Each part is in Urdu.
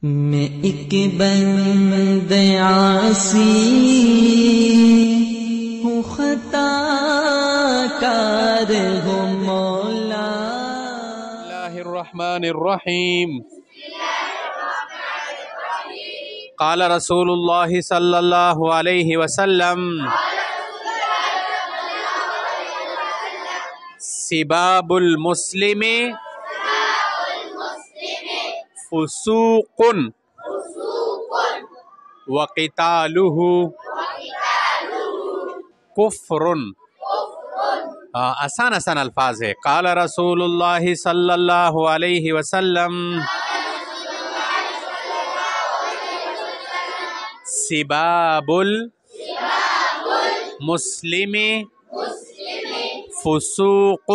میں ایک بند عاصی ہوں، خطا کار ہوں مولا۔ اللہ الرحمن الرحیم۔ قال رسول اللہ صلی اللہ علیہ وسلم سباب المسلم فسوق وقتالہ کفر۔ آسان الفاظ ہے۔ قال رسول اللہ صلی اللہ علیہ وسلم سباب المسلم فسوق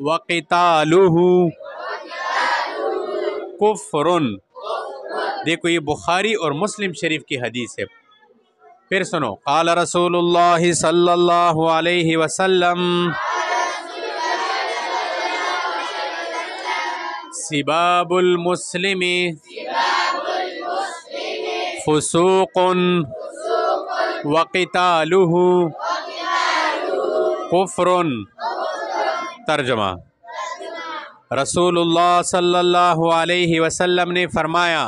وقتالہ کفر۔ دیکھو یہ بخاری اور مسلم شریف کی حدیث ہے، پھر سنو۔ قال رسول اللہ صلی اللہ علیہ وسلم سباب المسلم فسوق وقتالہ کفر۔ ترجمہ: رسول اللہ صلی اللہ علیہ وسلم نے فرمایا،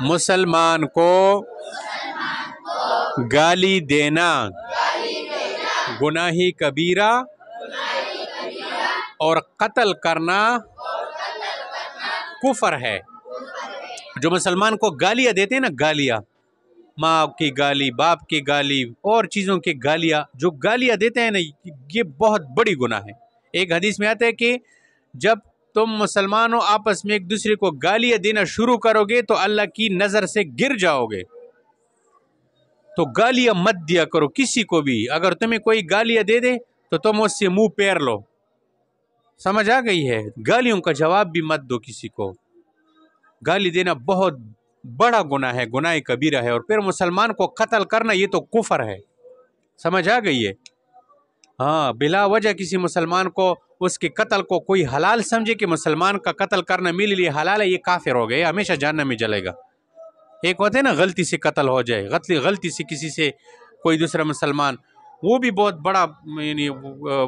مسلمان کو گالی دینا گناہ کبیرہ اور قتل کرنا کفر ہے۔ جو مسلمان کو گالیاں دیتے ہیں نا، گالیاں، ماں کی گالی، باپ کی گالی اور چیزوں کی گالیاں، جو گالیاں دیتے ہیں نا، یہ بہت بڑی گناہ ہے۔ ایک حدیث میں آتا ہے کہ جب تم مسلمانوں آپس میں ایک دوسرے کو گالیاں دینا شروع کرو گے تو اللہ کی نظر سے گر جاؤ گے۔ تو گالیاں مت دیا کرو کسی کو بھی۔ اگر تمہیں کوئی گالیاں دے دے تو تم اس سے منہ پھیر لو۔ سمجھ آ گئی ہے؟ گالیوں کا جواب بھی مت دو کسی کو۔ گالی دینا بہت بڑا گناہ ہے، گناہ کبیرہ ہے۔ اور پھر مسلمان کو قتل کرنا، یہ تو کفر ہے۔ سمجھ آ گئی ہے؟ ہاں، بلا وجہ کسی مسلمان کو اس کے قتل کو کوئی حلال سمجھے کہ مسلمان کا قتل کرنا میرے لیے حلال ہے، یہ کافر ہو گیا، یہ ہمیشہ جہنم میں جلے گا۔ ایک ہوتا ہے نا غلطی سے قتل ہو جائے، غلطی سے کسی سے کوئی دوسرا مسلمان، وہ بھی بہت بڑا یعنی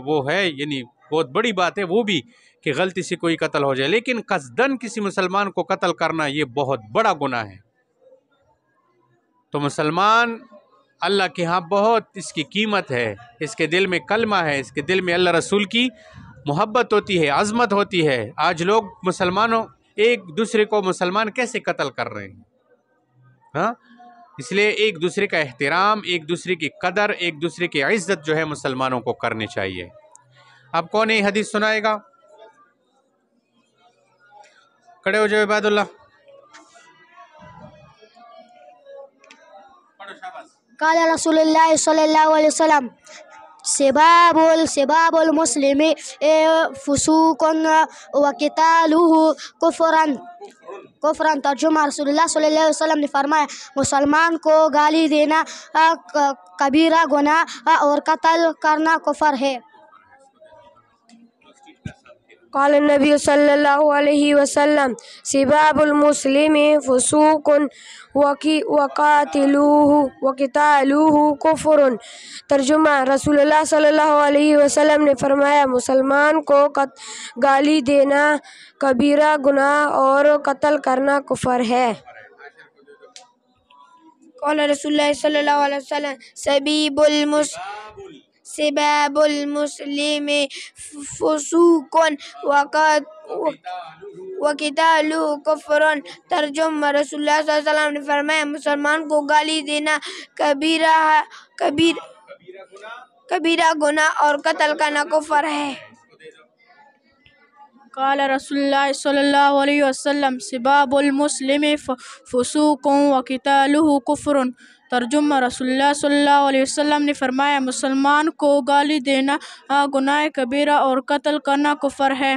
وہ ہے، یعنی بہت بڑی بات ہے وہ بھی کہ غلطی سے کوئی قتل ہو جائے، لیکن قصدن کسی مسلمان کو قتل کرنا یہ بہت بڑا گناہ ہے۔ تو مسلمان اللہ کے ہاں بہت اس کی قیمت ہے، اس کے دل میں کلمہ ہے، اس کے دل میں اللہ رسول کی محبت ہوتی ہے، عظمت ہوتی ہے۔ آج لوگ مسلمانوں ایک دوسرے کو مسلمان کیسے قتل کر رہے ہیں؟ ہاں، اس لیے ایک دوسرے کا احترام، ایک دوسرے کی قدر، ایک دوسرے کی عزت جو ہے مسلمانوں کو کرنی چاہیے۔ اب کون یہ حدیث سنائے گا؟ کھڑے ہو جاؤ عباد اللہ۔ قال رسول اللہ صلی اللہ علیہ وسلم سباب المسلم فسوق وقتالہ کفرن۔ ترجمہ: رسول اللہ صلی اللہ علیہ وسلم نے فرمایا، مسلمان کو گالی دینا کبیرہ گناہ اور قتل کرنا کفر ہے۔ قال النبی صلی اللہ علیہ وسلم سباب المسلم فسوق وقتالہ کفر۔ ترجمہ: رسول اللہ صلی اللہ علیہ وسلم نے فرمایا، مسلمان کو گالی دینا کبیرہ گناہ اور قتل کرنا کفر ہے۔ قال رسول اللہ صلی اللہ علیہ وسلم سباب المسلم فسوق وقتالہ کفر۔ ترجمہ: رسول اللہ صلی اللہ علیہ وسلم نے فرمایا، مسلمان کو گالی دینا کبیرہ گناہ اور قتل کرنا کفر ہے۔ قال رسول اللہ صلی اللہ علیہ وسلم سباب المسلم فسوق وقتالہ کفر۔ ترجمہ: رسول اللہ صلی اللہ علیہ وسلم نے فرمایا، مسلمان کو گالی دینا گناہ کبیرہ اور قتل کرنا کفر ہے۔